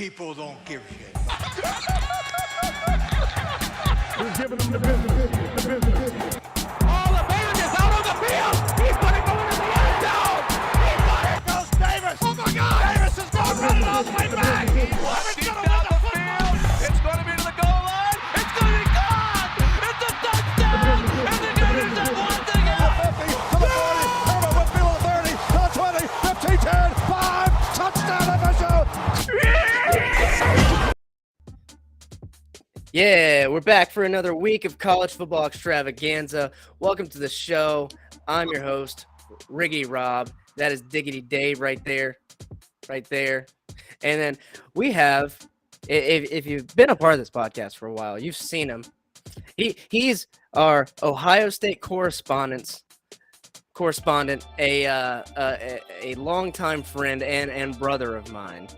people don't give a shit. Who's giving them the business? The business. Oh, the Bailey is out on the field. He's going to go into the end zone. He's got it. Goes Davis. Oh, my God. Davis is going to run it all the way back. It's going to win the football. It's going to be to the goal line. It's going to be gone. It's a touchdown. And the Gators have won the game. To the 40, Herbert Whitfield to the 30, to the 20, 15, 10, 5, touchdown FSU. Yeah, we're back for another week of college football extravaganza. Welcome to the show. I'm your host, Riggy Rob. That is Diggity Dave right there. And then we have, if you've been a part of this podcast for a while, you've seen him. He's our Ohio State correspondent, a longtime friend and brother of mine,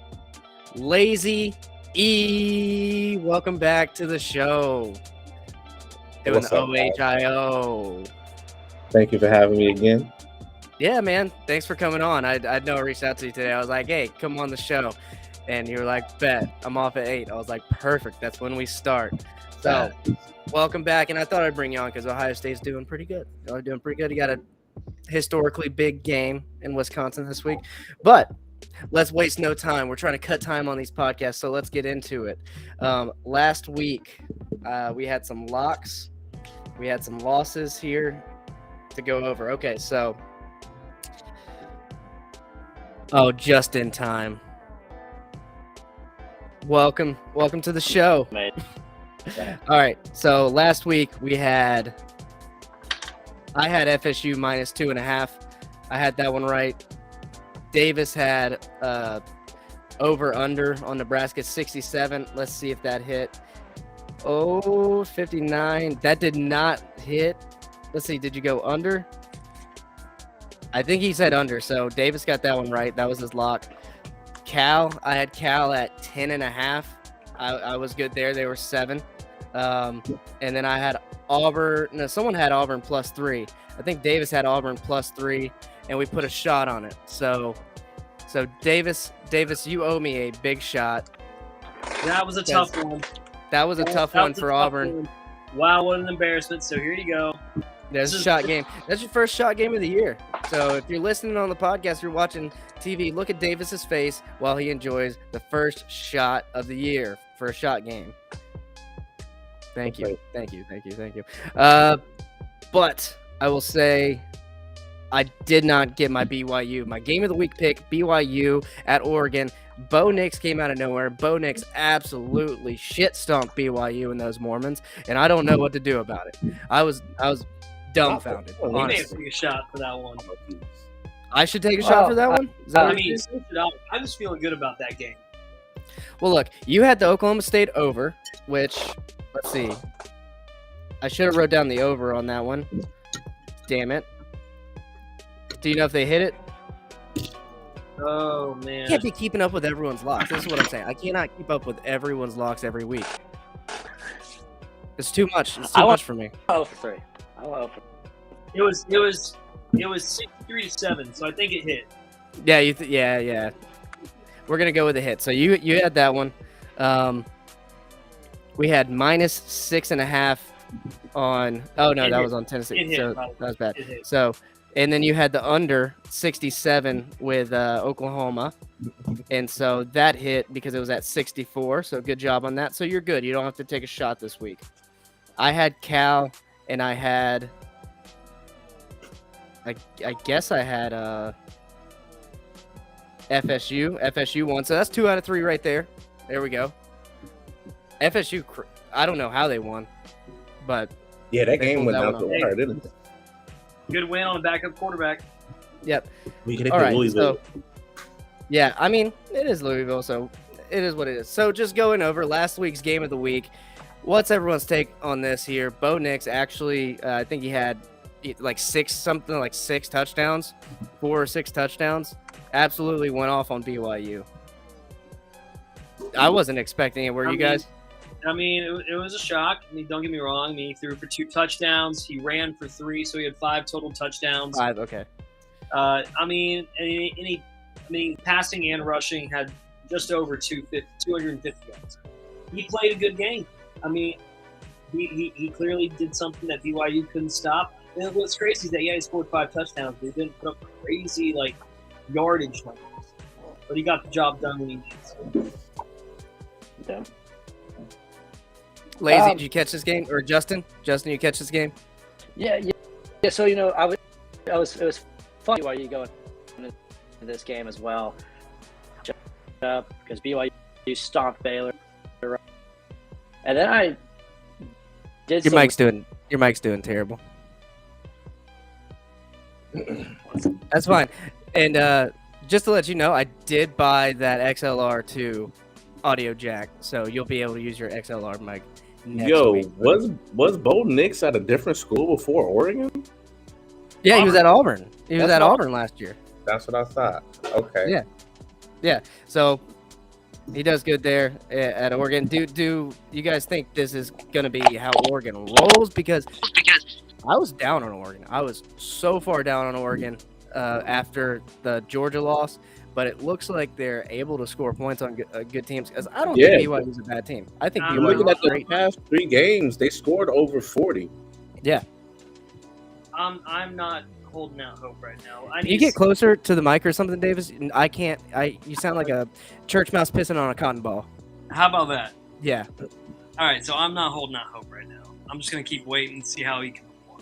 Lazy E. Welcome back to the show. Doing What's the up, OHIO. Thank you for having me again. Yeah, man. Thanks for coming on. I know I reached out to you today. I was like, hey, come on the show. And you were like, bet. I'm off at 8. I was like, perfect. That's when we start. So, welcome back. And I thought I'd bring you on because Ohio State's doing pretty good. They're doing pretty good. You got a historically big game in Wisconsin this week. But let's waste no time. We're trying to cut time on these podcasts, so let's get into it. Last week, we had some locks. We had some losses here to go over. Okay, so just in time. Welcome to the show. All right, so last week I had FSU minus 2.5. I had that one right. Davis had over under on Nebraska 67. Let's see if that hit. 59. That did not hit. Let's see. Did you go under? I think he said under. So Davis got that one right. That was his lock. I had Cal at 10.5. I was good there. They were 7. And then I had Auburn. No, someone had Auburn +3. I think Davis had Auburn +3. And we put a shot on it. So Davis, you owe me a big shot. That was a tough one. That was a tough one for Auburn. Wow, what an embarrassment. So here you go. There's a shot game. That's your first shot game of the year. So if you're listening on the podcast, you're watching TV, look at Davis's face while he enjoys the first shot of the year for a shot game. Thank you. But I will say, I did not get my BYU. My game of the week pick, BYU at Oregon. Bo Nix came out of nowhere. Bo Nix absolutely shit stomped BYU and those Mormons, and I don't know what to do about it. I was dumbfounded. You may have Honestly, to take a shot for that one. I should take a shot for that one. Is that what you think? I'm just feeling good about that game. Well, look, you had the Oklahoma State over, which, let's see. I should have wrote down the over on that one. Damn it. Do you know if they hit it? Oh, man. I can't be keeping up with everyone's locks. This is what I'm saying. I cannot keep up with everyone's locks every week. It's too much. It's too much for me. Oh, for 3. It was 63-7, so I think it hit. Yeah, yeah. We're gonna go with a hit. So you had that one. We had minus 6.5 on. Oh no, that was on Tennessee. So that was bad. So. And then you had the under 67 with Oklahoma. And so that hit because it was at 64. So good job on that. So you're good. You don't have to take a shot this week. I had Cal and I had, I guess I had FSU. FSU won. So that's 2 out of 3 right there. There we go. FSU, I don't know how they won. But yeah, that game went down to the wire, didn't it? Good win on a backup quarterback. Yep. We can hit All right, Louisville. So, yeah, I mean, it is Louisville, so it is what it is. So just going over last week's game of the week, what's everyone's take on this here? Bo Nix actually, I think he had like 6 touchdowns, 4 or 6 touchdowns. Absolutely went off on BYU. I wasn't expecting it. Were you guys? I mean, it was a shock. I mean, don't get me wrong. I mean, he threw for 2 touchdowns. He ran for 3, so he had 5 total touchdowns. 5, okay. I mean, passing and rushing had just over 250 yards. He played a good game. I mean, he clearly did something that BYU couldn't stop. And what's crazy is that he scored 5 touchdowns, but he didn't put up crazy yardage numbers. But he got the job done when he needs to. Yeah. Lazy, did you catch this game? Or Justin, you catch this game? Yeah. So it was fun BYU going into this game as well, because BYU stomped Baylor, and then I did. Your mic's doing terrible. That's fine. And just to let you know, I did buy that XLR2 audio jack, so you'll be able to use your XLR mic next week. Was Bo Nix at a different school before Oregon? Yeah, Auburn. He was at Auburn. He was at Auburn last year. That's what I thought. Okay. Yeah. So he does good there at Oregon. Do you guys think this is going to be how Oregon rolls? Because I was down on Oregon. I was so far down on Oregon after the Georgia loss, but it looks like they're able to score points on good teams. Because I don't think BYU is a bad team. I think BYU looking at the past 3 games, they scored over 40. Yeah. I'm not holding out hope right now. Can you get closer to the mic or something, Davis? I can't. You sound like a church mouse pissing on a cotton ball. How about that? Yeah. All right, so I'm not holding out hope right now. I'm just gonna keep waiting and see how he can perform.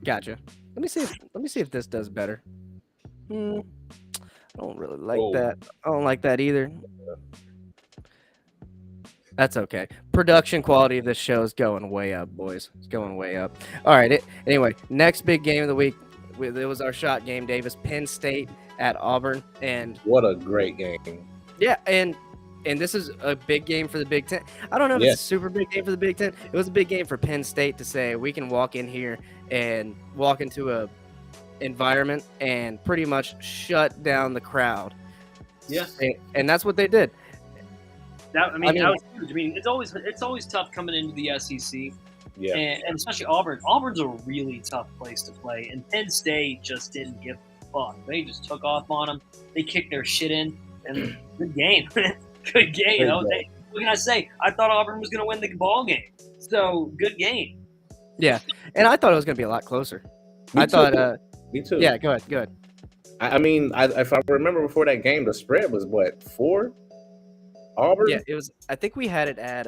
Gotcha. Let me see if this does better. I don't really like that. I don't like that either. That's okay. Production quality of this show is going way up, boys. It's going way up. All right. Anyway, next big game of the week. It was our shot game, Davis. Penn State at Auburn, and what a great game. Yeah, and this is a big game for the Big Ten. I don't know if it's a super big game for the Big Ten. It was a big game for Penn State to say we can walk in here and walk into a environment and pretty much shut down the crowd. Yeah, and that's what they did. That was huge. I mean, it's always tough coming into the SEC. Yeah, and especially Auburn. Auburn's a really tough place to play, and Penn State just didn't give a fuck. They just took off on them. They kicked their shit in, and good game. Good game. What can I say? I thought Auburn was going to win the ball game. So good game. Yeah, and I thought it was going to be a lot closer. Me too. Yeah, go ahead. I mean, if I remember before that game, the spread was what, 4? Auburn? Yeah, it was. I think we had it at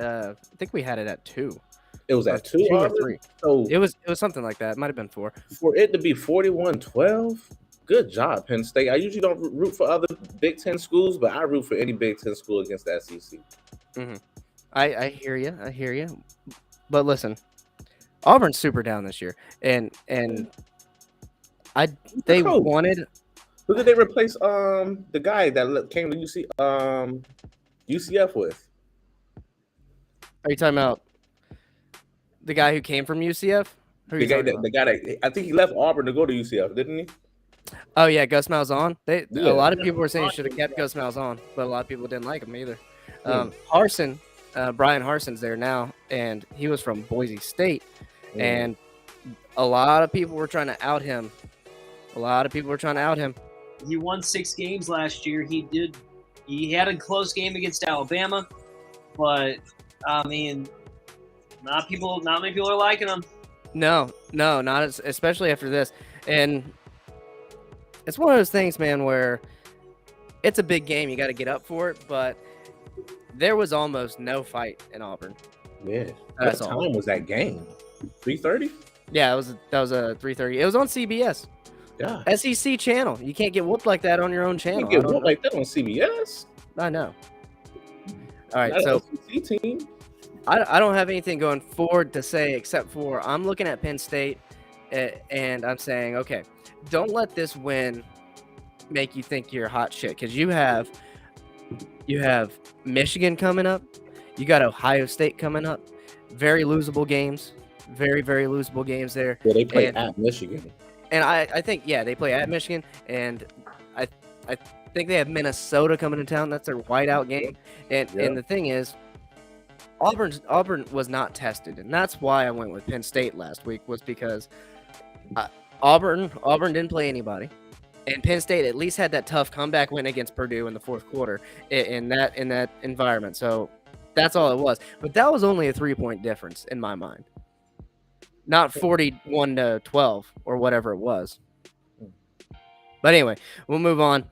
2. It was at 2 or 3. So it was something like that. It might have been 4. For it to be 41-12, good job, Penn State. I usually don't root for other Big Ten schools, but I root for any Big Ten school against the SEC. Mm-hmm. I hear you. But listen, Auburn's super down this year, and they wanted. Who did they replace? The guy that came to UCF with. Are you talking about the guy who came from UCF? The guy that I think he left Auburn to go to UCF, didn't he? Oh yeah, Gus Malzahn. A lot of people were saying he should have kept Gus Malzahn, but a lot of people didn't like him either. Harsin, Brian Harsin's there now, and he was from Boise State, and a lot of people were trying to out him. He won 6 games last year. He had a close game against Alabama, but I mean, not many people are liking him. No, not especially after this. And it's one of those things, man, where it's a big game. You got to get up for it, but there was almost no fight in Auburn. Yeah. What time was that game? 3:30? Yeah, that was a 3:30. It was on CBS. Yeah. SEC channel. You can't get whooped like that on your own channel. You can't get whooped like that on CBS. I know. All right, so SEC team. I don't have anything going forward to say except for I'm looking at Penn State and I'm saying, okay, don't let this win make you think you're hot shit, because you have Michigan coming up, you got Ohio State coming up, very losable games, very, very losable games there. Yeah, they play at Michigan. And I think, they play at Michigan, and I think they have Minnesota coming to town. That's their whiteout game. And the thing is, Auburn was not tested, and that's why I went with Penn State last week, was because Auburn didn't play anybody, And Penn State at least had that tough comeback win against Purdue in the fourth quarter in that environment. So that's all it was. But that was only a 3-point difference in my mind, not 41-12 or whatever it was. But anyway, we'll move on.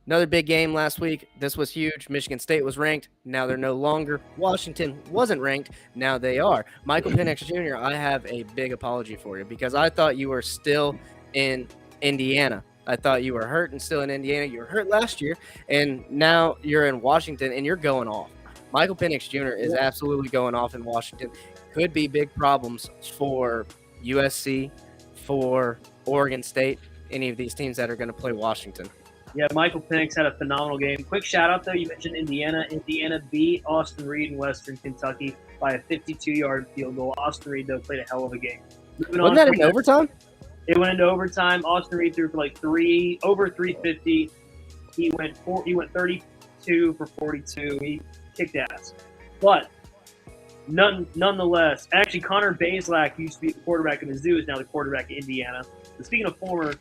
Another big game last week. This was huge. Michigan State was ranked. Now they're no longer. Washington wasn't ranked. Now they are. Michael Penix Jr., I have a big apology for you because I thought you were still in Indiana. I thought you were hurt and still in Indiana. You were hurt last year, and now you're in Washington, and you're going off. Michael Penix Jr. is absolutely going off in Washington. Could be big problems for USC, for Oregon State, any of these teams that are going to play Washington. Yeah, Michael Penix had a phenomenal game. Quick shout-out, though. You mentioned Indiana. Indiana beat Austin Reed in Western Kentucky by a 52-yard field goal. Austin Reed, though, played a hell of a game. Wasn't that in overtime? It went into overtime. Austin Reed threw for like over 350. He went 32 for 42. He kicked ass. But nonetheless, actually, Connor Bazelak used to be the quarterback of Mizzou, is now the quarterback of Indiana. And speaking of former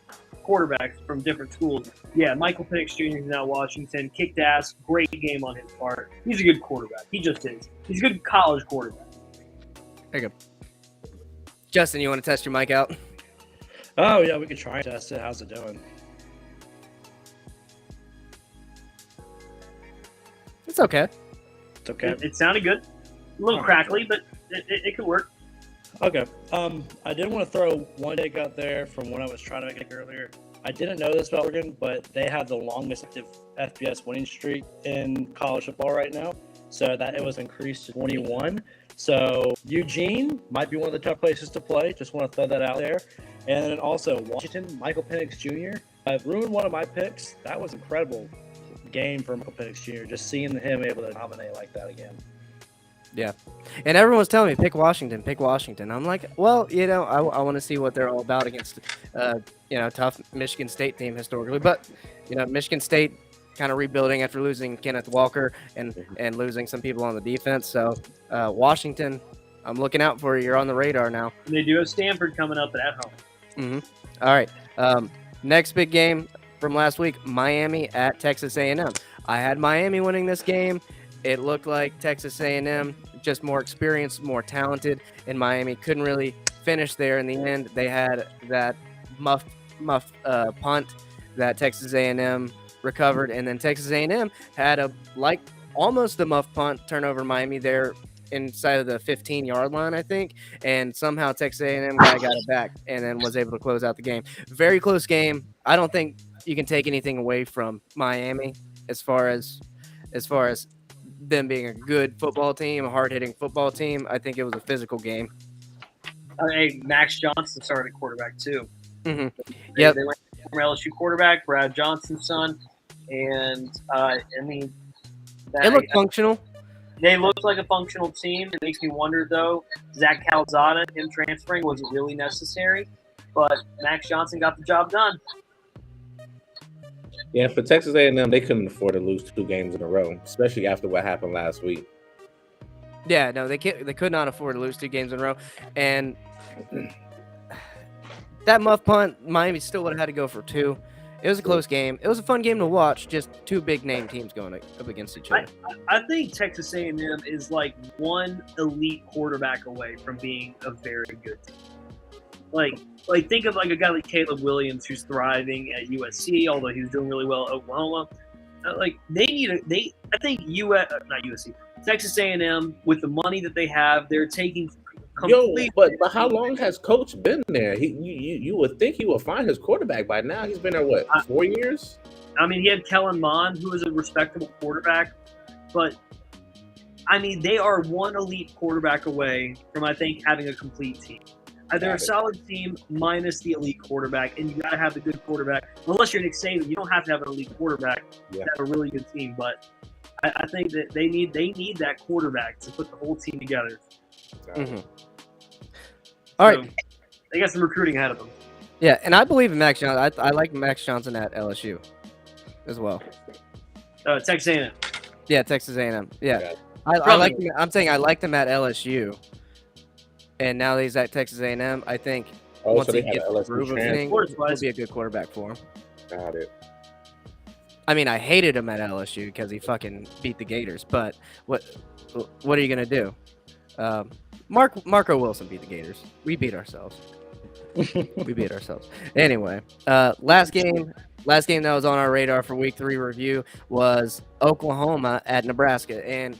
quarterbacks from different schools, yeah, Michael Penix Jr. is now Washington. Kicked ass. Great game on his part. He's a good quarterback. He just is. He's a good college quarterback. There you go. Justin, you want to test your mic out? Oh, yeah, we could try and test it. How's it doing? It's okay. It's okay. It sounded good. A little crackly, but it could work. Okay. I did want to throw one take out there from what I was trying to make earlier. I didn't know this about Oregon, but they have the longest active FBS winning streak in college football right now. So that it was increased to 21. So Eugene might be one of the tough places to play. Just want to throw that out there. And then also Washington, Michael Penix Jr. I've ruined one of my picks. That was incredible game for Michael Penix Jr. Just seeing him able to dominate like that again. Yeah. And everyone was telling me, pick Washington, pick Washington. I'm like, well, I want to see what they're all about against, tough Michigan State team historically. But, Michigan State kind of rebuilding after losing Kenneth Walker and losing some people on the defense. So, Washington, I'm looking out for you. You're on the radar now. And they do have Stanford coming up at home. Mm-hmm. All right. Next big game from last week, Miami at Texas A&M. I had Miami winning this game. It looked like Texas A&M, just more experienced, more talented, and Miami couldn't really finish there in the end. They had that muff punt that Texas A&M recovered, and then Texas A&M had almost a muff punt turnover Miami there inside of the 15-yard line, I think, and somehow Texas A&M guy got it back and then was able to close out the game. Very close game. I don't think you can take anything away from Miami as far as them being a good football team, a hard-hitting football team. I think it was a physical game. Hey, Max Johnson started quarterback too. Mm-hmm. They went from LSU quarterback, Brad Johnson's son, and it looked functional. They looked like a functional team. It makes me wonder, though, Zach Calzada, him transferring, was it really necessary? But Max Johnson got the job done. Yeah, for Texas A&M, they couldn't afford to lose 2 games in a row, especially after what happened last week. Yeah, no, they could not afford to lose 2 games in a row. And that muff punt, Miami still would have had to go for 2. It was a close game. It was a fun game to watch, just 2 big-name teams going up against each other. I think Texas A&M is like one elite quarterback away from being a very good team. Like think of like a guy like Caleb Williams who's thriving at USC, although he was doing really well at Oklahoma. I think Texas A&M with the money that they have, they're taking complete. But how long has Coach been there? You would think he would find his quarterback by now. He's been there 4 years? I mean, he had Kellen Mond, who was a respectable quarterback, but I mean, they are one elite quarterback away from, I think, having a complete team. They're a solid team minus the elite quarterback, and you got to have the good quarterback. Unless you're Nick Saban, you don't have to have an elite quarterback to have a really good team. But I think that they need that quarterback to put the whole team together. Mm-hmm. All right. They got some recruiting ahead of them. Yeah, and I believe in Max Johnson. I like Max Johnson at LSU as well. Texas A&M. Yeah, Texas A&M. Yeah. I like him. I'm saying I liked him at LSU. And now that he's at Texas A&M, I think Oh, once so he they had gets an the LSU groove of transfer. things, he'll be a good quarterback for him. Got it. I mean, I hated him at LSU because he fucking beat the Gators. But what are you gonna do? Marco Wilson beat the Gators. We beat ourselves. We beat ourselves. Anyway, last game that was on our radar for Week 3 review was Oklahoma at Nebraska, and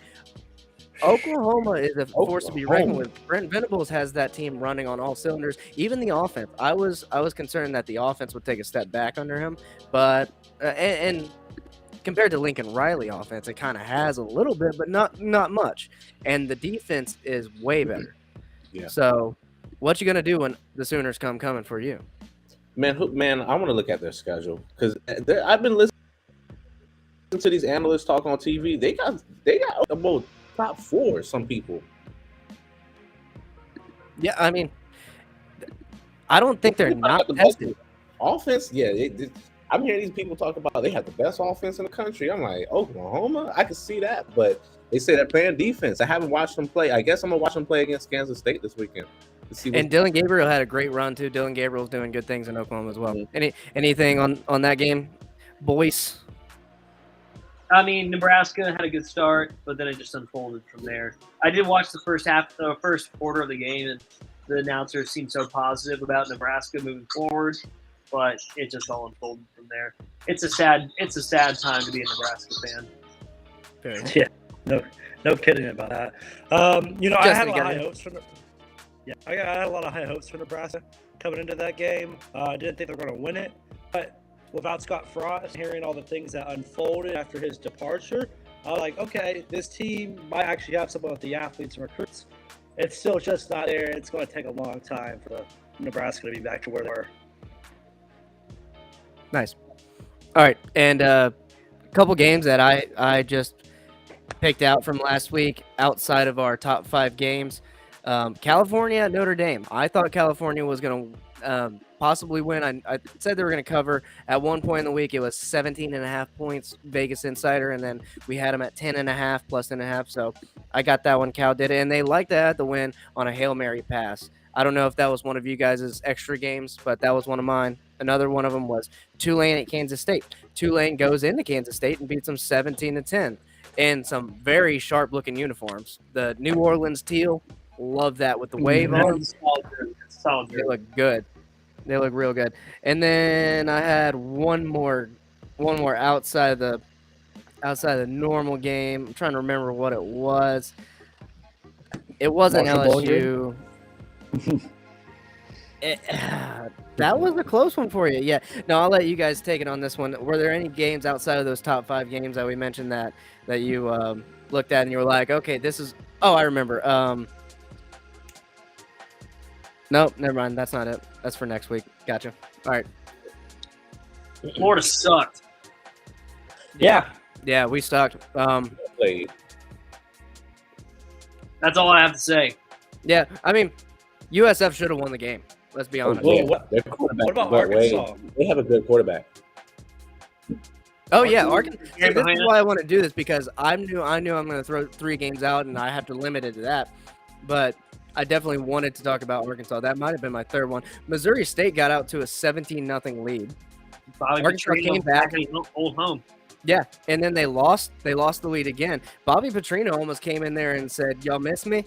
Oklahoma is a force to be reckoned with. Brent Venables has that team running on all cylinders. Even the offense. I was concerned that the offense would take a step back under him, but and compared to Lincoln Riley offense, it kind of has a little bit, but not much. And the defense is way better. Yeah. So, what you gonna do when the Sooners come coming for you? Man, I want to look at their schedule because I've been listening to these analysts talk on TV. They got about top 4. Some people. Yeah, I mean, I don't think they're not tested. Offense, yeah. I'm hearing these people talk about they have the best offense in the country. I'm like, Oklahoma, I can see that, but they say they're playing defense. I haven't watched them play. I guess I'm gonna watch them play against Kansas State this weekend. And Dylan Gabriel had a great run too. Dylan Gabriel's doing good things in Oklahoma as well. Anything on that game, boys? I mean, Nebraska had a good start, but then it just unfolded from there. I did watch the first quarter of the game, and the announcers seemed so positive about Nebraska moving forward, but it just all unfolded from there. It's a sad time to be a Nebraska fan. Yeah, no kidding about that. I had a lot of high hopes for. Yeah, I had a lot of high hopes for Nebraska coming into that game. I didn't think they were going to win it, but without Scott Frost, hearing all the things that unfolded after his departure, I was like, okay, this team might actually have some of the athletes and recruits. It's still just not there. It's going to take a long time for Nebraska to be back to where they were. Nice. All right, and a couple games that I just picked out from last week outside of our top 5 games. California at Notre Dame. I thought California was going to possibly win. I said they were going to cover. At one point in the week, it was 17.5 points, Vegas Insider, and then we had them at 10.5 plus 10.5. So I got that one. Cal did it, and they liked to have the win on a Hail Mary pass. I don't know if that was one of you guys' extra games, but that was one of mine. Another one of them was Tulane at Kansas State. Tulane goes into Kansas State and beats them 17-10 in some very sharp-looking uniforms. The New Orleans teal, love that with the wave on them. They look good. They look real good. And then I had one more outside of the normal game. I'm trying to remember what it was. It wasn't LSU. That was a close one for you. Yeah. No, I'll let you guys take it on this one. Were there any games outside of those top 5 games that we mentioned that you looked at and you were like, okay, this is – oh, I remember. Nope, never mind. That's not it. That's for next week. Gotcha. All right. Florida sucked. Yeah, we sucked. Played. That's all I have to say. Yeah, I mean, USF should have won the game. Let's be honest. Yeah, what about Arkansas? Arkansas? They have a good quarterback. Oh yeah, Arkansas. This is why I want to do this, because I knew I'm going to throw 3 games out, and I have to limit it to that. But I definitely wanted to talk about Arkansas. That might have been my third one. Missouri State got out to a 17-0 lead. Arkansas came back and old home. Yeah, and then they lost the lead again. Bobby Petrino almost came in there and said, "Y'all miss me?"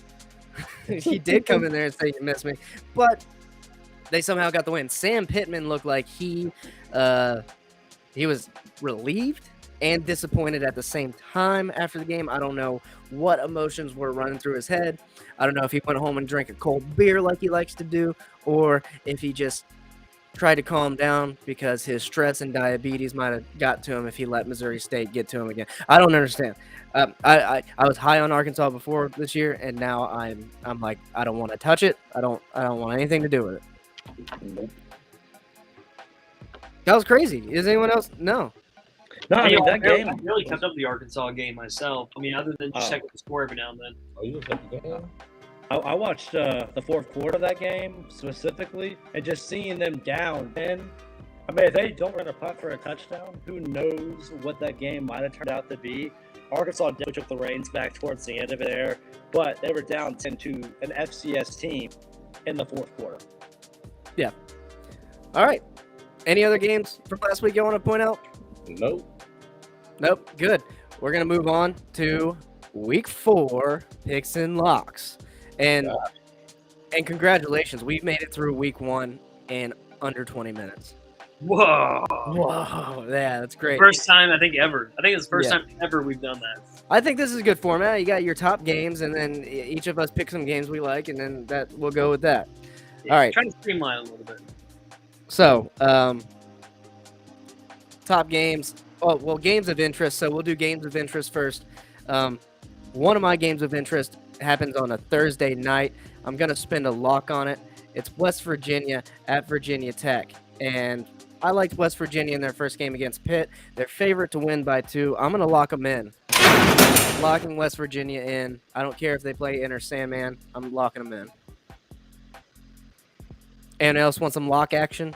He did come in there and say, "You miss me," but they somehow got the win. Sam Pittman looked like he was relieved and disappointed at the same time after the game. I don't know what emotions were running through his head. I don't know if he went home and drank a cold beer like he likes to do, or if he just tried to calm down because his stress and diabetes might have got to him if he let Missouri State get to him again. I don't understand. I was high on Arkansas before this year, and now I'm like, I don't want to touch it. I don't want anything to do with it. That was crazy. Is anyone else? No. No, I mean, that game. I really kept up the Arkansas game myself. I mean, other than just checking the score every now and then. Oh, you kept the game? I watched the fourth quarter of that game specifically, and just seeing them down. And I mean, if they don't run a punt for a touchdown, who knows what that game might have turned out to be. Arkansas definitely took the reins back towards the end of it there, but they were down 10 to an FCS team in the fourth quarter. All right. Any other games from last week you want to point out? Nope. Nope. Good. We're going to move on to week 4 picks and locks. And congratulations. We've made it through week 1 in under 20 minutes. Whoa. Whoa. Yeah, that's great. First time, I think, ever. I think it's the first Yeah. time ever we've done that. I think this is a good format. You got your top games, and then each of us pick some games we like, and then we'll go with that. Yeah, All right. Trying to streamline a little bit. So, top games. Oh, well, games of interest. So we'll do games of interest first. One of my games of interest happens on a Thursday night. I'm going to spend a lock on it. It's West Virginia at Virginia Tech. And I liked West Virginia in their first game against Pitt. They're favorite to win by 2. I'm going to lock them in. Locking West Virginia in. I don't care if they play in or Sandman. I'm locking them in. Anyone else want some lock action?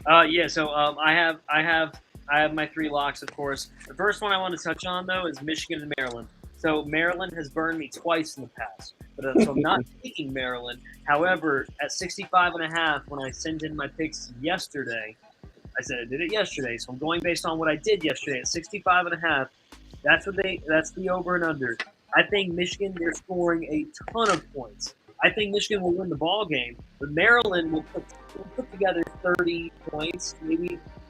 Yeah. So I have my 3 locks, of course. The first one I want to touch on though is Michigan and Maryland. So Maryland has burned me twice in the past, but so I'm not taking Maryland. However, at 65.5, when I sent in my picks yesterday, I said I did it yesterday, so I'm going based on what I did yesterday at 65.5. That's the over and under. I think Michigan, they're scoring a ton of points. I think Michigan will win the ball game, but Maryland will put together 30 points,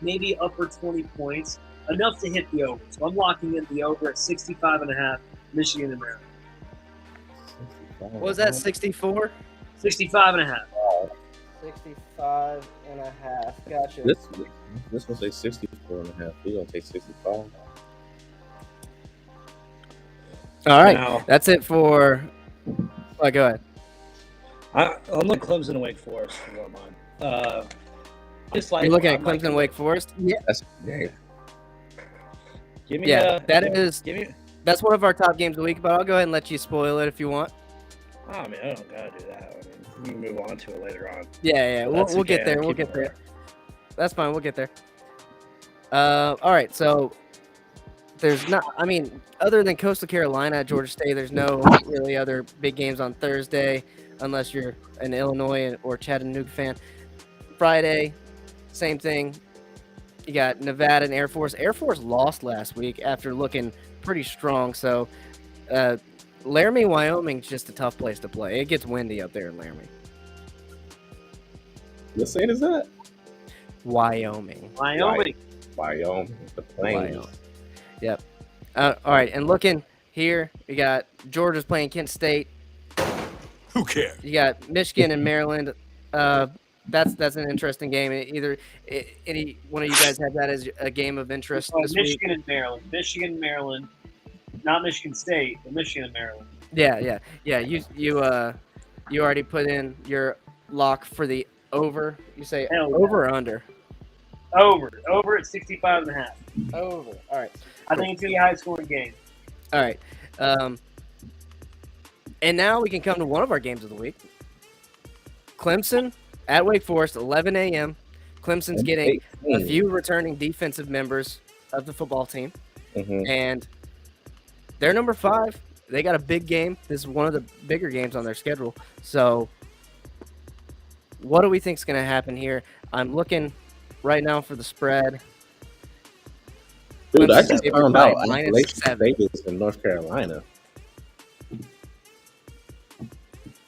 maybe upper 20 points, enough to hit the over. So I'm locking in the over at 65.5, Michigan and Maryland. What was that, 64? 65.5. 65 and a half. Gotcha. This one say 64.5. We're going to take 65. All right. Now, That's it for. Oh, go ahead. I'm looking Clemson and Wake Forest, if you don't mind. Just like You're looking at I'm like- Clemson, Wake Forest. Yeah. That's great. Give me Yeah, Give me. that's one of our top games of the week. But I'll go ahead and let you spoil it if you want. Oh man, I don't gotta do that. I mean, we can move on to it later on. Yeah. But We'll that's get okay, there. I'll We'll keep get it there. That's fine. We'll get there. All right. So there's not. I mean, other than Coastal Carolina at Georgia State, there's no really other big games on Thursday, unless you're an Illinois or Chattanooga fan. Friday, same thing. You got Nevada and Air Force. Air Force lost last week after looking pretty strong. So Laramie, Wyoming's just a tough place to play. It gets windy up there in Laramie. What state is that? Wyoming. Wyoming. Wyoming. The plains. Wyoming. Yep. All right, and looking here, you got Georgia's playing Kent State. Who cares? You got Michigan and Maryland. That's an interesting game. Either any one of you guys have that as a game of interest this week? Michigan and Maryland. Michigan and Maryland. Not Michigan State, but Michigan and Maryland. Yeah. You already put in your lock for the over. You say Hell yeah. over or under? Over at 65.5. Over. All right. I think it's gonna be a high scoring game. All right. And now we can come to one of our games of the week. Clemson at Wake Forest, 11 a.m. Clemson's getting a few returning defensive members of the football team. Mm-hmm. And they're number 5. They got a big game. This is one of the bigger games on their schedule. So what do we think is going to happen here? I'm looking right now for the spread. Dude, I Clemson's just favored found by out -7. State is in North Carolina.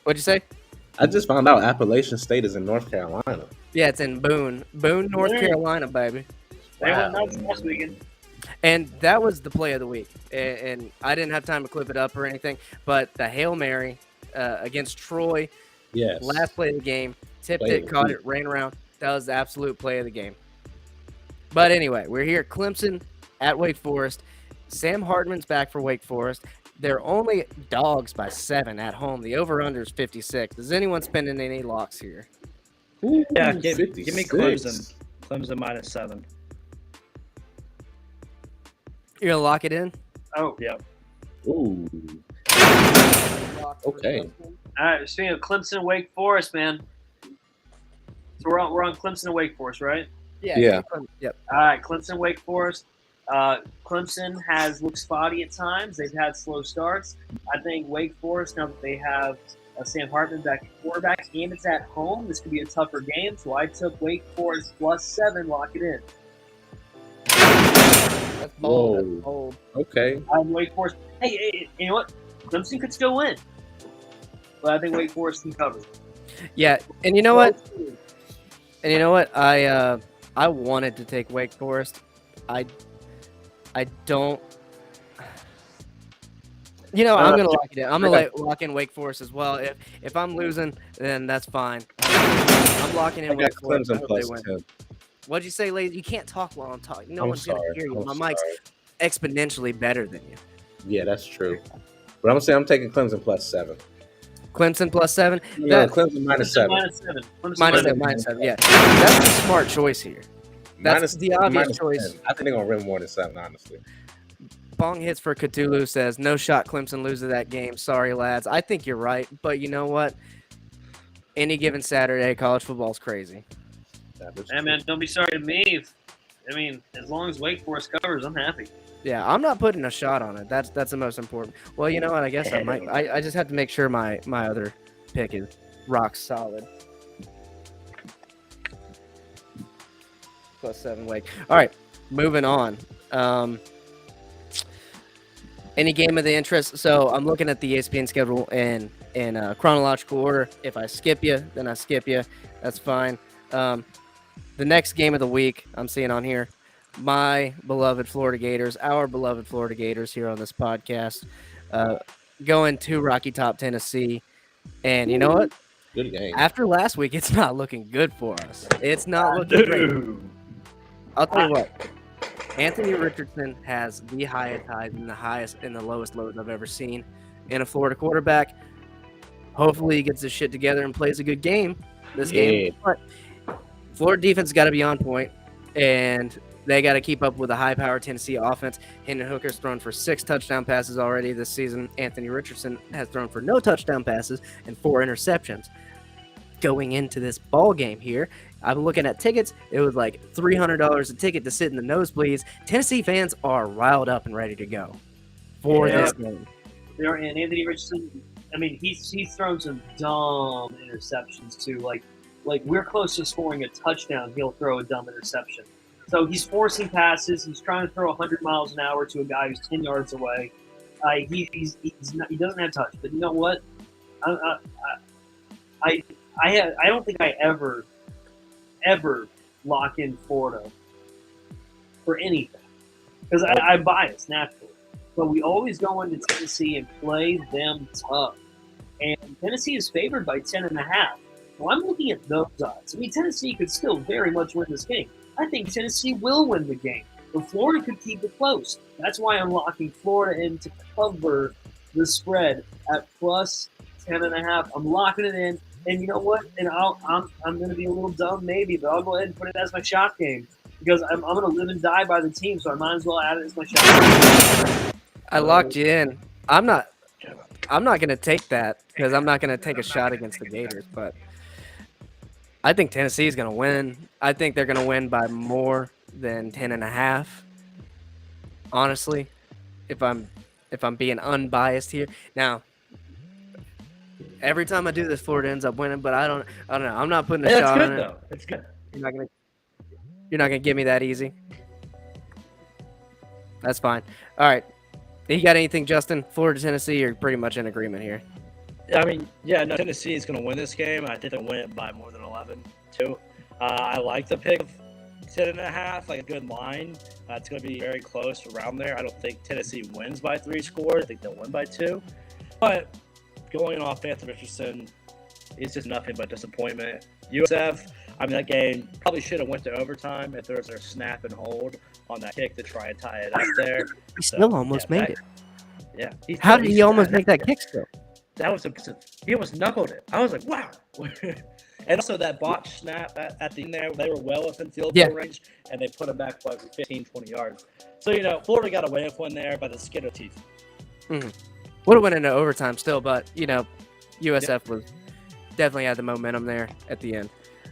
What'd you say? I just found out Appalachian State is in North Carolina. Yeah, it's in Boone, North Carolina, baby. They went nuts last weekend. And that was the play of the week. And I didn't have time to clip it up or anything, but the Hail Mary against Troy, Yes. last play of the game, tipped Play of it, the caught week. it, ran around. That was the absolute play of the game. But anyway, we're here at Clemson at Wake Forest. Sam Hartman's back for Wake Forest. They're only dogs by 7 at home. The over-under is 56. Is anyone spending any locks here? Ooh, Yeah, give me 56. Clemson. Clemson -7. You're going to lock it in? Oh, Yep. Ooh. Okay. all right. Speaking of Clemson and Wake Forest, man. So we're on Clemson and Wake Forest, right? Yeah. Yep. All right, Clemson, Wake Forest. Clemson has looked spotty at times. They've had slow starts. I think Wake Forest, now that they have Sam Hartman back at quarterback, and it's at home. This could be a tougher game, so I took Wake Forest +7. Lock it in. That's bold. Whoa. That's bold. Okay. I'm Wake Forest. Hey, you know what? Clemson could still win, but I think Wake Forest can cover. Yeah, and you know what? I wanted to take Wake Forest. I don't. You know, I'm gonna lock it in. I'm gonna lock in Wake Forest as well. If I'm losing, then that's fine. I'm locking in I got Wake Forest. I Clemson hope they plus win. 10. What'd you say, ladies? You can't talk while I'm talking. No I'm one's gonna sorry. hear you. I'm My mic's sorry. exponentially better than you. Yeah, that's true. But I'm gonna say I'm taking Clemson +7. Clemson +7. No, Clemson -7. -7. -7. Yeah, that's a smart choice here. That's the obvious minus choice. 10. I think they're gonna win more than 7, honestly. Bong hits for Cthulhu says, no shot Clemson loses that game. Sorry, lads. I think you're right. But you know what? Any given Saturday, college football's crazy. Hey, man, don't be sorry to me. As long as Wake Forest covers, I'm happy. Yeah, I'm not putting a shot on it. That's the most important. Well, you know what? I guess I might. I just have to make sure my other pick is rock solid. +7 Wake. All right, moving on. Any game of the interest? So I'm looking at the ESPN schedule in chronological order. If I skip you, then I skip you. That's fine. The next game of the week I'm seeing on here, my beloved Florida Gators, our beloved Florida Gators here on this podcast, going to Rocky Top, Tennessee. And you know what? Good game. After last week, it's not looking good for us. It's not looking great. I'll tell you what. Anthony Richardson has the highest highs and the lowest lows I've ever seen in a Florida quarterback. Hopefully he gets his shit together and plays a good game this game. But Florida defense got to be on point, and they got to keep up with a high-powered Tennessee offense. Hendon Hooker's thrown for 6 touchdown passes already this season. Anthony Richardson has thrown for no touchdown passes and 4 interceptions. Going into this ball game here, I'm looking at tickets. It was like $300 a ticket to sit in the nosebleeds. Tennessee fans are riled up and ready to go for this game. And Anthony Richardson, he's thrown some dumb interceptions too. Like we're close to scoring a touchdown, he'll throw a dumb interception. So he's forcing passes. He's trying to throw 100 miles an hour to a guy who's 10 yards away. He doesn't have touch. But you know what? I don't think I ever lock in Florida for anything because I'm biased naturally. But we always go into Tennessee and play them tough. And Tennessee is favored by 10.5. Well, I'm looking at those odds. Tennessee could still very much win this game. I think Tennessee will win the game, but Florida could keep it close. That's why I'm locking Florida in to cover the spread at +10.5. I'm locking it in. And you know what? And I'm going to be a little dumb maybe, but I'll go ahead and put it as my shot game because I'm going to live and die by the team, so I might as well add it as my shot game. I locked you in. I'm not going to take that because I'm not going to take a shot against the Gators, but I think Tennessee is going to win. I think they're going to win by more than 10.5. Honestly, if I'm being unbiased here. Now, every time I do this, Florida ends up winning, but I don't know. I'm not putting a shot on it. Though. It's good. You're not gonna give me that easy. That's fine. All right. You got anything, Justin? Florida, Tennessee, you're pretty much in agreement here. Tennessee is going to win this game. I think they'll win it by more than 11, too. I like the pick of 10.5, like a good line. It's going to be very close around there. I don't think Tennessee wins by 3 scores. I think they'll win by 2. But going off Anthony Richardson is just nothing but disappointment. USF, that game probably should have went to overtime if there was a snap and hold on that kick to try and tie it up there. He still almost made it. Yeah. How did he almost make that kick still? That was impressive. He almost knuckled it. I was like, wow. And also that botch snap at the end there, they were well within field goal range, and they put him back like 15, 20 yards. So, Florida got away with one there by the skin of teeth. Mm-hmm. Would have went into overtime still, but, USF was definitely had the momentum there at the end.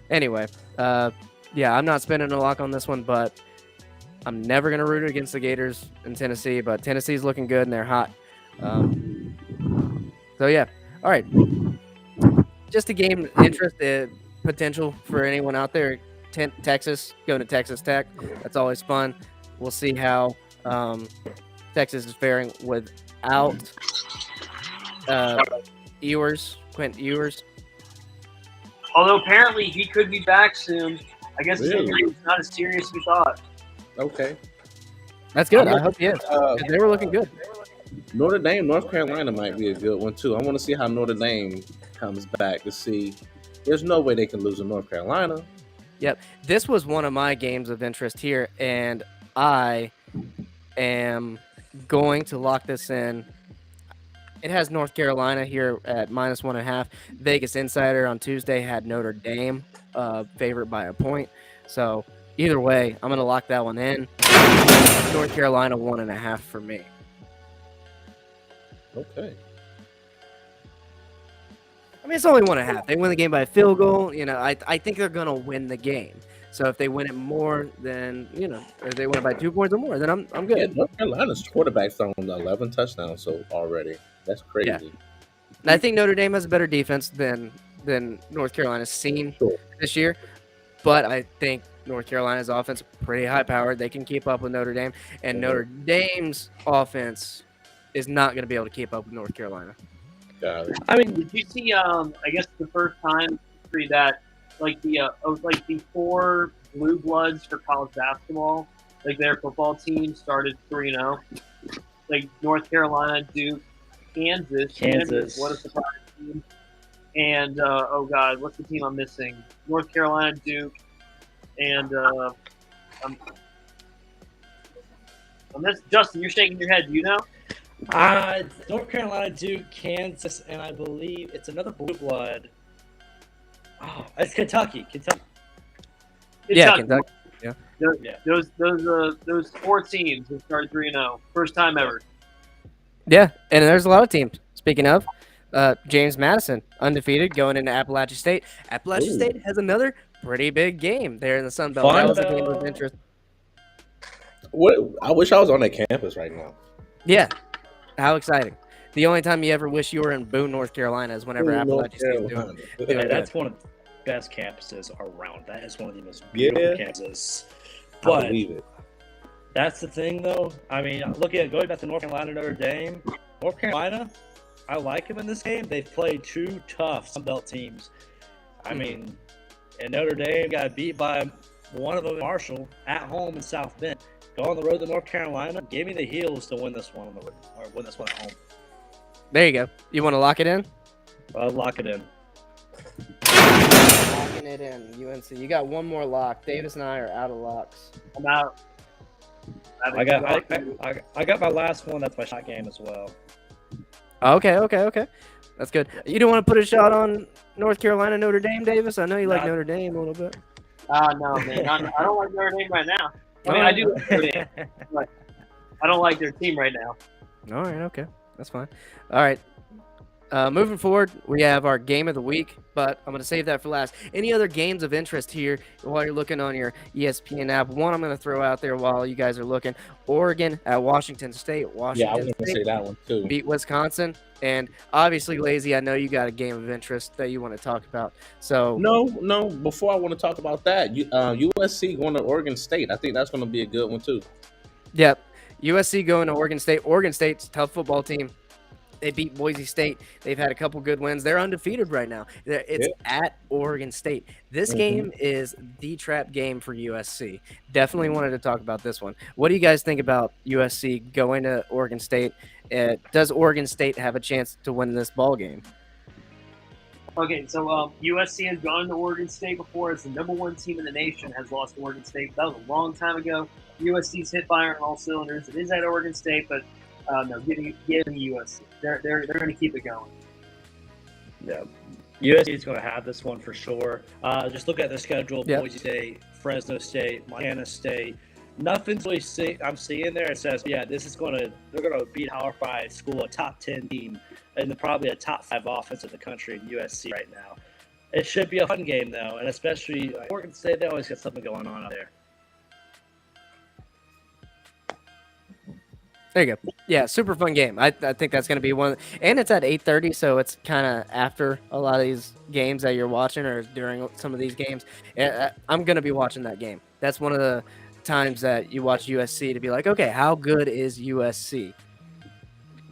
Anyway, I'm not spending a lock on this one, but I'm never going to root against the Gators in Tennessee, but Tennessee's looking good and they're hot. All right. just to gain interest, potential for anyone out there. Texas, going to Texas Tech. That's always fun. We'll see how Texas is faring without Quint Ewers. Although apparently he could be back soon. I guess his Really? injury was not as serious as we thought. Okay. That's good. I'm I hope he is. 'Cause they were looking good. Notre Dame, North Carolina might be a good one too. I want to see how Notre Dame comes back to see. There's no way they can lose to North Carolina. Yep. This was one of my games of interest here, and I am going to lock this in. It has North Carolina here at -1.5. Vegas Insider on Tuesday had Notre Dame favorite by a point. So either way, I'm going to lock that one in. North Carolina 1.5 for me. Okay. I mean, it's only 1.5. They win the game by a field goal. I think they're going to win the game. So if they win it more than, if they win it by 2 points or more, then I'm good. Yeah, North Carolina's quarterback thrown 11 touchdowns so already. That's crazy. Yeah. And I think Notre Dame has a better defense than North Carolina's seen this year. But I think North Carolina's offense pretty high powered. They can keep up with Notre Dame. And Notre Dame's offense is not going to be able to keep up with North Carolina. Got it. I mean, did you see? I guess the first time that the 4 blue bloods for college basketball, like their football team started 3-0. Like North Carolina, Duke, Kansas. What a surprise team! And oh god, what's the team I'm missing? North Carolina, Duke, and Justin, you're shaking your head. Do you know? North Carolina, Duke, Kansas, and I believe it's another blue blood. Oh, it's Kentucky. Yeah, Kentucky. Yeah. Those 4 teams have started 3-0. First time ever. Yeah, and there's a lot of teams. Speaking of, James Madison, undefeated, going into Appalachian State. Appalachian State has another pretty big game there in the Sun Belt. That was a game of interest. I wish I was on that campus right now. Yeah. How exciting. The only time you ever wish you were in Boone, North Carolina is whenever Appalachian State doing Yeah, that's one of the best campuses around. That is one of the most beautiful campuses. But I believe it. That's the thing, though. I mean, going back to North Carolina, Notre Dame. North Carolina, I like them in this game. They've played 2 tough Sun Belt teams. I mean, and Notre Dame got beat by one of them, Marshall, at home in South Bend. Go on the road to North Carolina. Give me the heels to win this one on the road, or win this one at home. There you go. You want to lock it in? I'll lock it in. Locking it in, UNC. You got one more lock. Davis and I are out of locks. I'm out. I got my last one. That's my shot game as well. Okay. That's good. You don't want to put a shot on North Carolina, Notre Dame, Davis? I know you like Notre Dame a little bit. No, man. I don't like Notre Dame right now. I mean, I do like Notre Dame, but I don't like their team right now. All right, okay. That's fine. All right. Moving forward, we have our game of the week, but I'm going to save that for last. Any other games of interest here while you're looking on your ESPN app? One I'm going to throw out there while you guys are looking. Oregon at Washington State. Yeah, I was going to say that one too. Beat Wisconsin. And obviously, Lazy, I know you got a game of interest that you want to talk about. So No. Before I want to talk about that, USC going to Oregon State. I think that's going to be a good one too. Yep. USC going to Oregon State. Oregon State's a tough football team. They beat Boise State. They've had a couple good wins. They're undefeated right now. It's at Oregon State. This game is the trap game for USC. Definitely wanted to talk about this one. What do you guys think about USC going to Oregon State? Does Oregon State have a chance to win this ball game? Okay, so USC has gone to Oregon State before. It's the number 1 team in the nation, has lost to Oregon State. That was a long time ago. USC's hit fire on all cylinders. It is at Oregon State, but no, getting USC. They're going to keep it going. Yeah, USC is going to have this one for sure. Just look at the schedule: Boise State, Fresno State, Montana State. Nothing's really I'm seeing there. It says, they're going to beat Howard High School, a top 10 team, and probably a top 5 offense in the country in USC right now. It should be a fun game though, and especially Oregon State. They always got something going on out there. There you go. Yeah, super fun game. I think that's going to be one, and it's at 8:30, so it's kind of after a lot of these games that you're watching, or during some of these games. I'm going to be watching that game. That's one of the times that you watch USC to be like, okay, how good is USC?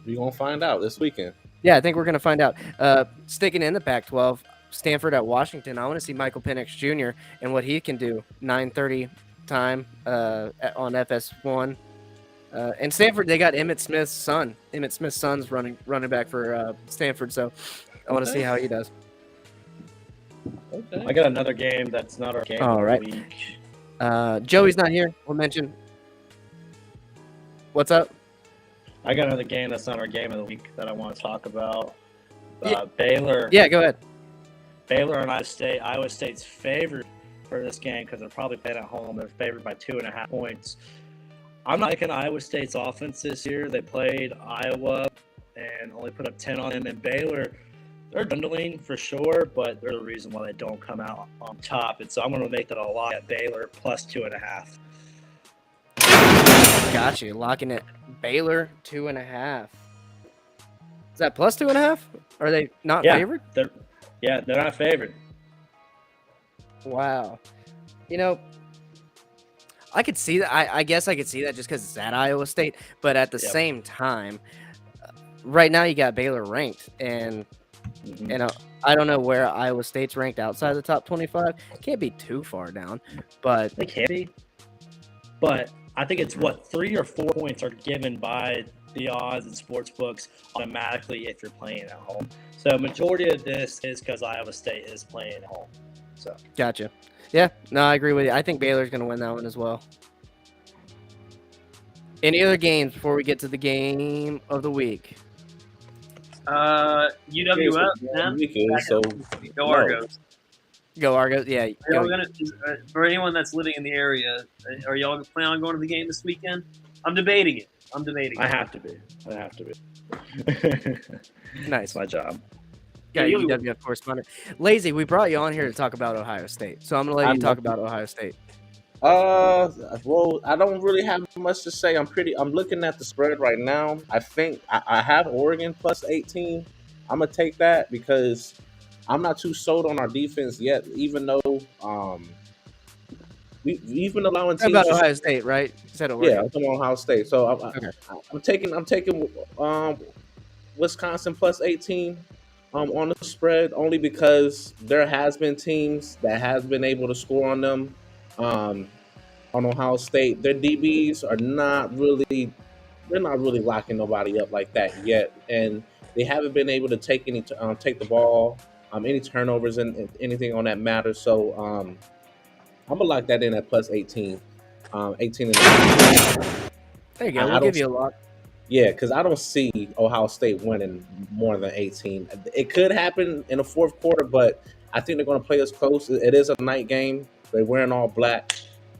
We're gonna find out this weekend. Yeah, I think we're going to find out. Sticking in the Pac-12, Stanford at Washington. I want to see Michael Penix Jr. and what he can do. 9:30 time on FS1. And Stanford, they got Emmitt Smith's son. Emmitt Smith's son's running back for Stanford, so I want to see how he does. I got another game that's not our game. All right. Joey's not here. We'll mention. What's up? I got another game that's not our game of the week that I want to talk about. Yeah. Baylor. Yeah, go ahead. Baylor and Iowa State. Iowa State's favored for this game because they're probably playing at home. They're favored by 2.5 points. I'm not liking Iowa State's offense this year. They played Iowa and only put up 10 on them. And Baylor, they're dwindling for sure, but they're the reason why they don't come out on top. And so I'm going to make that a lock at Baylor plus 2.5. Got you. Locking it. Baylor 2.5. Is that plus 2.5? Are they not favored? They're not favored. Wow. You know, I could see that. I guess I could see that just because it's at Iowa State. But at the same time, right now you got Baylor ranked. And, you know, I don't know where Iowa State's ranked outside the top 25. Can't be too far down. But They can be. But I think it's 3 or 4 points are given by the odds and sports books automatically if you're playing at home. So majority of this is because Iowa State is playing at home. So gotcha. Yeah, no, I agree with you. I think Baylor's going to win that one as well. Any other games before we get to the game of the week? UWF, So go Argos. Go Argos. Yeah. Are y'all gonna, for anyone that's living in the area, are y'all planning on going to the game this weekend? I'm debating it. I have to be. Nice. It's my job. Got UWF correspondent. Lazy, we brought you on here to talk about Ohio State. So I'm going to let you talk about Ohio State. Well, I don't really have much to say. I'm looking at the spread right now. I think I have Oregon plus 18. I'm going to take that because I'm not too sold on our defense yet, even though we've been allowing teams about Ohio State, right? You said Oregon. Yeah, I'm talking Ohio State. So I'm taking Wisconsin plus 18 on the spread only because there has been teams that has been able to score on them on Ohio State. Their DBs are not really locking nobody up like that yet, and they haven't been able to take the ball, any turnovers and anything on that matter. So I'm gonna lock that in at plus 18. 18 and there you go. We'll give you a lot. Yeah, because I don't see Ohio State winning more than 18. It could happen in the fourth quarter, but I think they're going to play us close. It is a night game. They're wearing all black.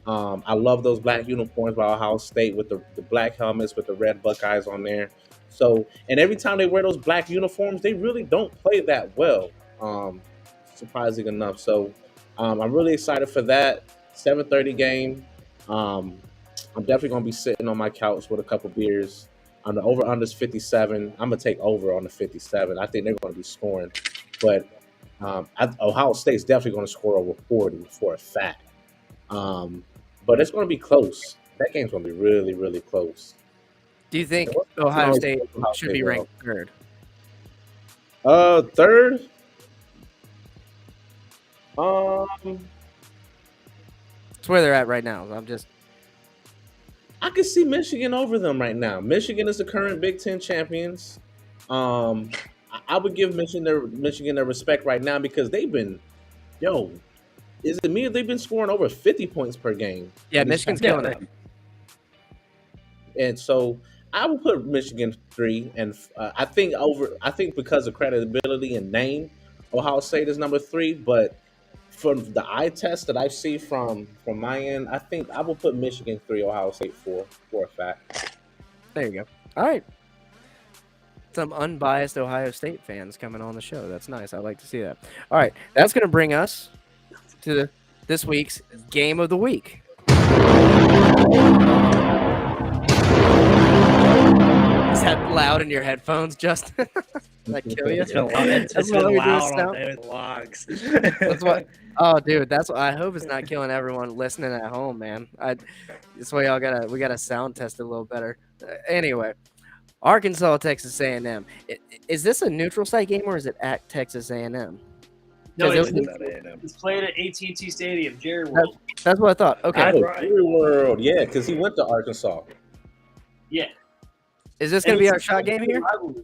I love those black uniforms by Ohio State with the black helmets with the red Buckeyes on there. So, and every time they wear those black uniforms, they really don't play that well, surprising enough. So, I'm really excited for that 7:30 game. I'm definitely going to be sitting on my couch with a couple beers. On the over-under is 57. I'm going to take over on the 57. I think they're going to be scoring. But Ohio State's definitely going to score over 40 for a fact. But it's going to be close. That game's going to be really, really close. Do you think Ohio State should be ranked third? Third? It's where they're at right now. I can see Michigan over them right now. Michigan is the current Big Ten champions. I would give Michigan their respect right now because they've been, is it me? They've been scoring over 50 points per game. Yeah, Michigan's killing it. And so I will put Michigan 3, and I think because of credibility and name, Ohio State is number 3, but from the eye test that I see from my end, I think I will put Michigan 3, Ohio State 4 for a fact. There you go. All right. Some unbiased Ohio State fans coming on the show. That's nice. I like to see that. All right. That's going to bring us to this week's Game of the Week. Is that loud in your headphones, Justin? Does that kill you? It's been loud. It's That's been why we do loud sound- on David Logs. That's what. Oh, dude, that's what I hope it's not killing everyone listening at home, man. That's why we gotta sound test it a little better. Anyway, Arkansas, Texas A&M. Is this a neutral site game or is it at Texas A&M? No, 'Cause it's, it- it's played at AT&T Stadium, Jerry World. That's what I thought. Okay, That's Oh, right. Jerry World, yeah, because he went to Arkansas. Yeah. is this gonna And be it's our a shot game here? rivalry.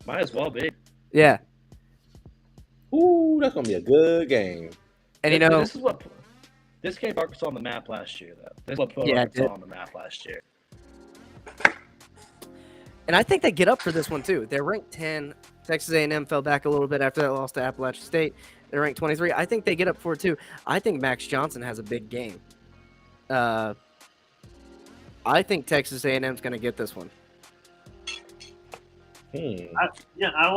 Might as well be. Yeah, Ooh, that's gonna be a good game. and you know, This gave Arkansas on the map last year, though. This is what put Yeah, it Arkansas did. on the map last year. and I think they get up for this one too. They're ranked 10. Texas A&M fell back a little bit after that loss to Appalachian State. They're ranked 23. I think they get up for it too. I think Max Johnson has a big game. I think Texas A&M is going to get this one. I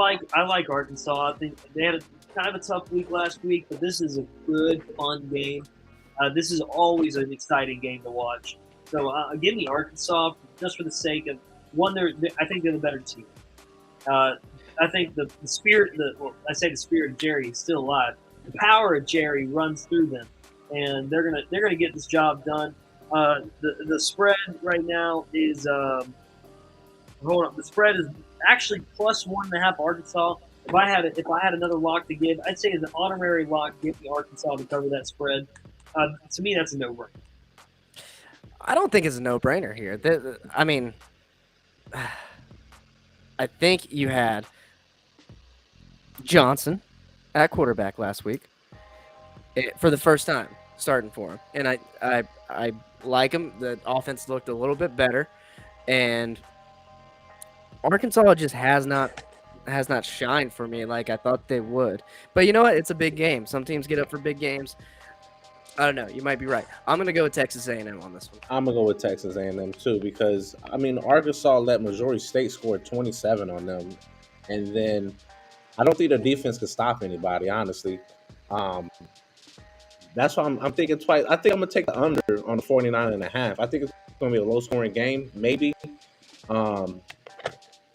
like Arkansas. I think they had a kind of a tough week last week, but this is a good, fun game. This is always an exciting game to watch. So give me Arkansas just for the sake of one. I think they're the better team. I think the spirit, I say the spirit of Jerry is still alive. The power of Jerry runs through them, and they're gonna get this job done. The spread right now is hold up. The spread is actually plus 1.5 Arkansas. If I had another lock to give, I'd say as an honorary lock, give me Arkansas to cover that spread. To me, that's a no-brainer. I don't think it's a no-brainer here. I mean, I think you had Johnson at quarterback last week for the first time starting for him, and I like him. The offense looked a little bit better, and Arkansas just has not shined for me like I thought they would. But you know what? It's a big game. Some teams get up for big games. I don't know. You might be right. I'm going to go with Texas A&M on this one. I'm gonna go with Texas A&M too because I mean Arkansas let Missouri State score 27 on them, and then I don't think their defense could stop anybody. Honestly, that's why I'm thinking twice. I think I'm gonna take the under on the 49.5. I think it's gonna be a low scoring game, maybe. But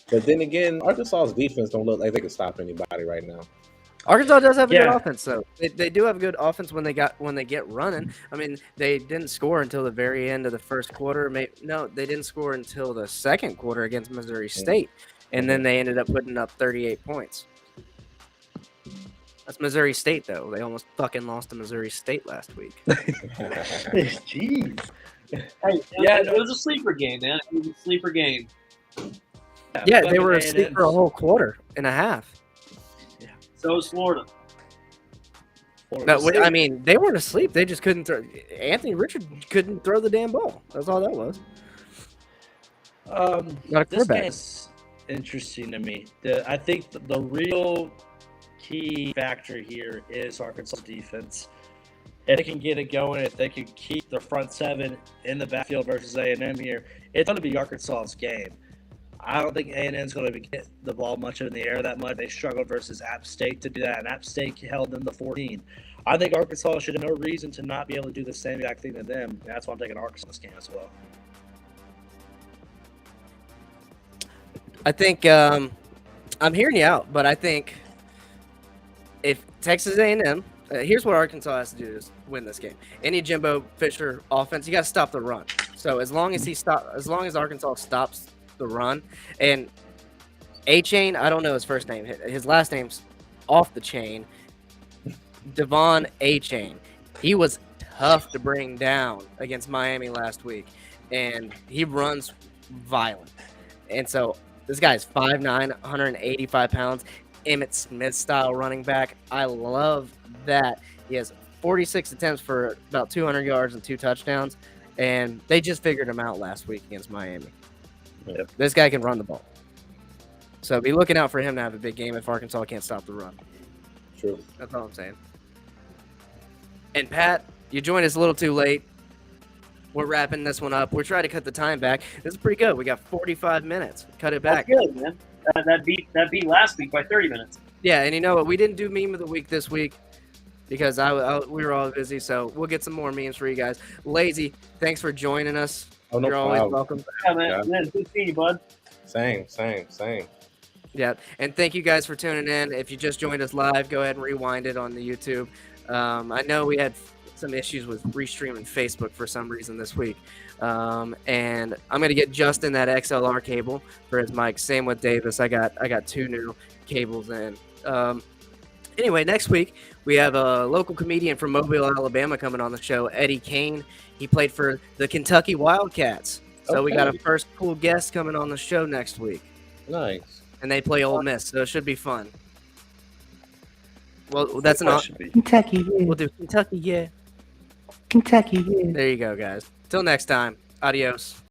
then again, Arkansas's defense don't look like they can stop anybody right now. Arkansas does have a good Yeah. offense, though. They do have a good offense when they get running. I mean, they didn't score until the very end of the first quarter. No, they didn't score until the second quarter against Missouri State, and then they ended up putting up 38 points. That's Missouri State, though. They almost fucking lost to Missouri State last week. Jeez. Hey, Yeah, it was a sleeper game, man. It was a sleeper game. Yeah, they fucking were A&M's. asleep for a whole quarter and a half. So is Florida. No, I mean, they weren't asleep. They just couldn't throw. Anthony Richard couldn't throw the damn ball. That's all that was. Not a This quarterback. game's interesting to me. I think the real key factor here is Arkansas defense. If they can get it going, if they can keep the front seven in the backfield versus A&M here, it's going to be Arkansas's game. I don't think A&M's going to get the ball much in the air that much. They struggled versus App State to do that, and App State held them to 14. I think Arkansas should have no reason to not be able to do the same exact thing to them. That's why I'm taking Arkansas this game as well. I think I'm hearing you out, but I think if Texas A&M, here's what Arkansas has to do to win this game. Any Jimbo Fisher offense, you got to stop the run. So as long as Arkansas stops the run, and A-Chain, I don't know his first name. His last name's off the chain. Devon A-Chain. He was tough to bring down against Miami last week, and he runs violent. And so this guy's 5'9", 185 pounds, Emmitt Smith style running back. I love that. He has 46 attempts for about 200 yards and 2 touchdowns, and they just figured him out last week against Miami. Yep. This guy can run the ball. So be looking out for him to have a big game if Arkansas can't stop the run. True. That's all I'm saying. And Pat, you joined us a little too late. We're wrapping this one up. We're trying to cut the time back. This is pretty good. We got 45 minutes. Cut it back. That's good, man. That beat last week by 30 minutes. Yeah, and you know what? We didn't do meme of the week this week because we were all busy. So we'll get some more memes for you guys. Lazy, thanks for joining us. Oh, no You're always problem. welcome. Yeah, man. Good seeing you, bud. Same. Yeah, and thank you guys for tuning in. If you just joined us live, go ahead and rewind it on the YouTube. I know we had some issues with restreaming Facebook for some reason this week, and I'm gonna get Justin that XLR cable for his mic. Same with Davis. I got 2 new cables in. Anyway, next week we have a local comedian from Mobile, Alabama, coming on the show, Eddie Kane. He played for the Kentucky Wildcats, so we got a first cool guest coming on the show next week. Nice. And they play Ole Miss, so it should be fun. Well, that's an Kentucky, yeah. We'll do Kentucky, yeah. Kentucky, yeah. There you go, guys. Till next time. Adios.